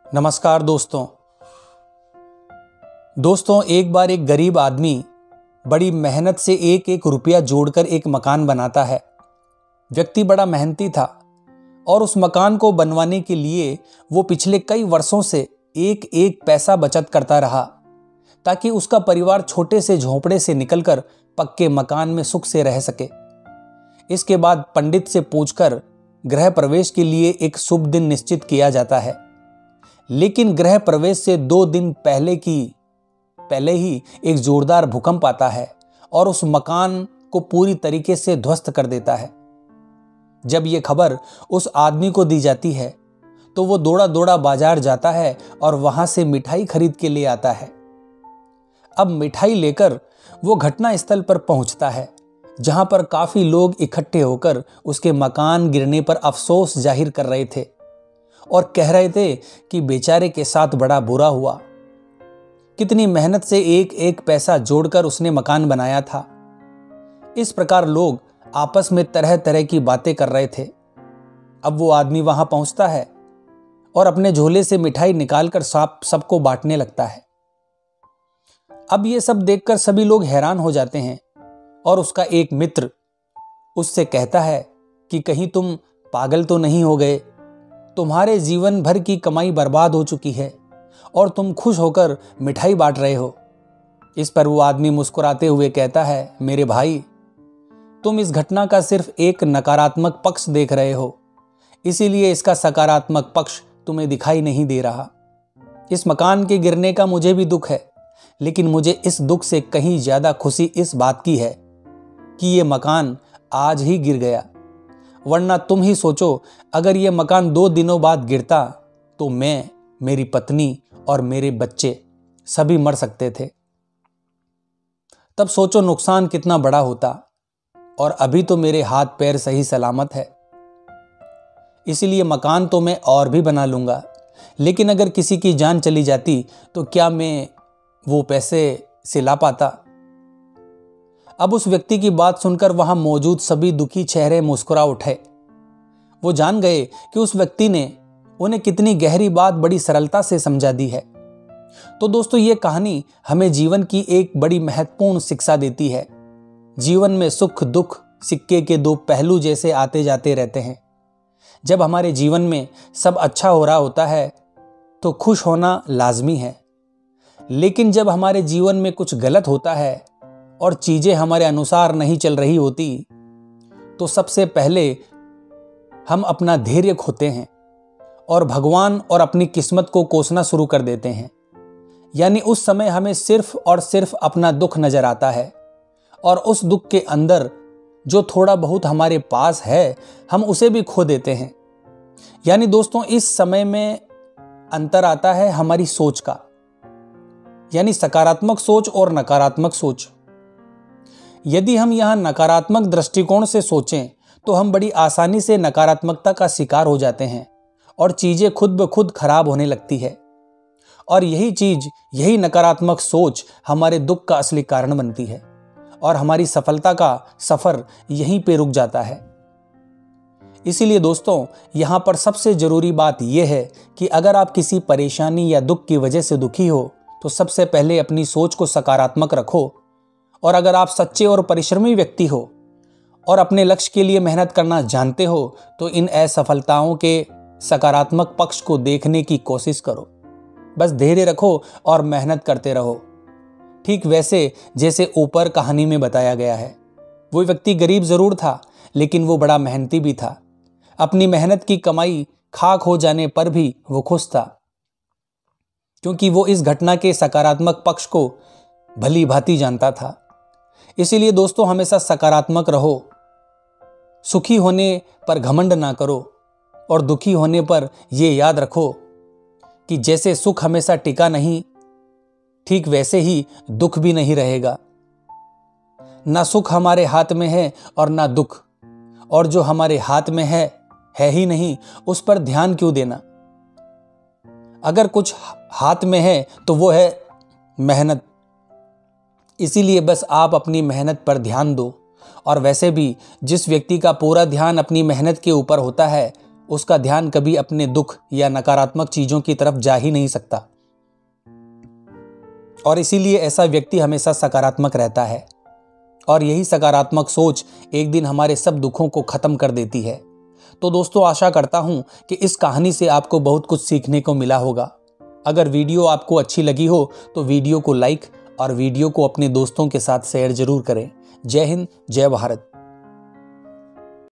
नमस्कार दोस्तों एक बार एक गरीब आदमी बड़ी मेहनत से एक एक रुपया जोड़कर एक मकान बनाता है। व्यक्ति बड़ा मेहनती था और उस मकान को बनवाने के लिए वो पिछले कई वर्षों से एक एक पैसा बचत करता रहा ताकि उसका परिवार छोटे से झोंपड़े से निकलकर पक्के मकान में सुख से रह सके। इसके बाद पंडित से पूछकर गृह प्रवेश के लिए एक शुभ दिन निश्चित किया जाता है। लेकिन गृह प्रवेश से 2 दिन पहले ही एक जोरदार भूकंप आता है और उस मकान को पूरी तरीके से ध्वस्त कर देता है। जब यह खबर उस आदमी को दी जाती है तो वो दौड़ा दौड़ा बाजार जाता है और वहां से मिठाई खरीद के ले आता है। अब मिठाई लेकर वो घटना स्थल पर पहुंचता है जहां पर काफी लोग इकट्ठे होकर उसके मकान गिरने पर अफसोस जाहिर कर रहे थे और कह रहे थे कि बेचारे के साथ बड़ा बुरा हुआ। कितनी मेहनत से एक एक पैसा जोड़कर उसने मकान बनाया था। इस प्रकार लोग आपस में तरह तरह की बातें कर रहे थे। अब वो आदमी वहां पहुंचता है और अपने झोले से मिठाई निकालकर सबको बांटने लगता है। अब ये सब देखकर सभी लोग हैरान हो जाते हैं और उसका एक मित्र उससे कहता है कि कहीं तुम पागल तो नहीं हो गए? तुम्हारे जीवन भर की कमाई बर्बाद हो चुकी है और तुम खुश होकर मिठाई बांट रहे हो। इस पर वो आदमी मुस्कुराते हुए कहता है, मेरे भाई, तुम इस घटना का सिर्फ एक नकारात्मक पक्ष देख रहे हो, इसीलिए इसका सकारात्मक पक्ष तुम्हें दिखाई नहीं दे रहा। इस मकान के गिरने का मुझे भी दुख है, लेकिन मुझे इस दुख से कहीं ज्यादा खुशी इस बात की है कि ये मकान आज ही गिर गया। वरना तुम ही सोचो, अगर यह मकान 2 दिनों बाद गिरता तो मैं, मेरी पत्नी और मेरे बच्चे सभी मर सकते थे। तब सोचो नुकसान कितना बड़ा होता। और अभी तो मेरे हाथ पैर सही सलामत है, इसीलिए मकान तो मैं और भी बना लूंगा, लेकिन अगर किसी की जान चली जाती तो क्या मैं वो पैसे से ला पाता? अब उस व्यक्ति की बात सुनकर वहां मौजूद सभी दुखी चेहरे मुस्कुरा उठे। वो जान गए कि उस व्यक्ति ने उन्हें कितनी गहरी बात बड़ी सरलता से समझा दी है। तो दोस्तों, ये कहानी हमें जीवन की एक बड़ी महत्वपूर्ण शिक्षा देती है। जीवन में सुख दुख सिक्के के 2 पहलू जैसे आते जाते रहते हैं। जब हमारे जीवन में सब अच्छा हो रहा होता है तो खुश होना लाजमी है, लेकिन जब हमारे जीवन में कुछ गलत होता है और चीजें हमारे अनुसार नहीं चल रही होती तो सबसे पहले हम अपना धैर्य खोते हैं और भगवान और अपनी किस्मत को कोसना शुरू कर देते हैं। यानी उस समय हमें सिर्फ और सिर्फ अपना दुख नजर आता है और उस दुख के अंदर जो थोड़ा बहुत हमारे पास है हम उसे भी खो देते हैं। यानी दोस्तों, इस समय में अंतर आता है हमारी सोच का, यानी सकारात्मक सोच और नकारात्मक सोच। यदि हम यहां नकारात्मक दृष्टिकोण से सोचें तो हम बड़ी आसानी से नकारात्मकता का शिकार हो जाते हैं और चीजें खुद ब खुद खराब होने लगती है। और यही नकारात्मक सोच हमारे दुख का असली कारण बनती है और हमारी सफलता का सफर यहीं पे रुक जाता है। इसीलिए दोस्तों, यहां पर सबसे जरूरी बात यह है कि अगर आप किसी परेशानी या दुख की वजह से दुखी हो तो सबसे पहले अपनी सोच को सकारात्मक रखो। और अगर आप सच्चे और परिश्रमी व्यक्ति हो और अपने लक्ष्य के लिए मेहनत करना जानते हो तो इन असफलताओं के सकारात्मक पक्ष को देखने की कोशिश करो। बस धैर्य रखो और मेहनत करते रहो। ठीक वैसे जैसे ऊपर कहानी में बताया गया है। वो व्यक्ति गरीब जरूर था, लेकिन वो बड़ा मेहनती भी था। अपनी मेहनत की कमाई खाक हो जाने पर भी वो खुश था, क्योंकि वो इस घटना के सकारात्मक पक्ष को भली भांति जानता था। इसीलिए दोस्तों, हमेशा सकारात्मक रहो। सुखी होने पर घमंड ना करो और दुखी होने पर यह याद रखो कि जैसे सुख हमेशा टिका नहीं, ठीक वैसे ही दुख भी नहीं रहेगा। ना सुख हमारे हाथ में है और ना दुख, और जो हमारे हाथ में है ही नहीं, उस पर ध्यान क्यों देना? अगर कुछ हाथ में है तो वो है मेहनत। इसीलिए बस आप अपनी मेहनत पर ध्यान दो। और वैसे भी जिस व्यक्ति का पूरा ध्यान अपनी मेहनत के ऊपर होता है उसका ध्यान कभी अपने दुख या नकारात्मक चीजों की तरफ जा ही नहीं सकता। और इसीलिए ऐसा व्यक्ति हमेशा सकारात्मक रहता है और यही सकारात्मक सोच एक दिन हमारे सब दुखों को खत्म कर देती है। तो दोस्तों, आशा करता हूं कि इस कहानी से आपको बहुत कुछ सीखने को मिला होगा। अगर वीडियो आपको अच्छी लगी हो तो वीडियो को लाइक और वीडियो को अपने दोस्तों के साथ शेयर जरूर करें। जय हिंद, जय भारत।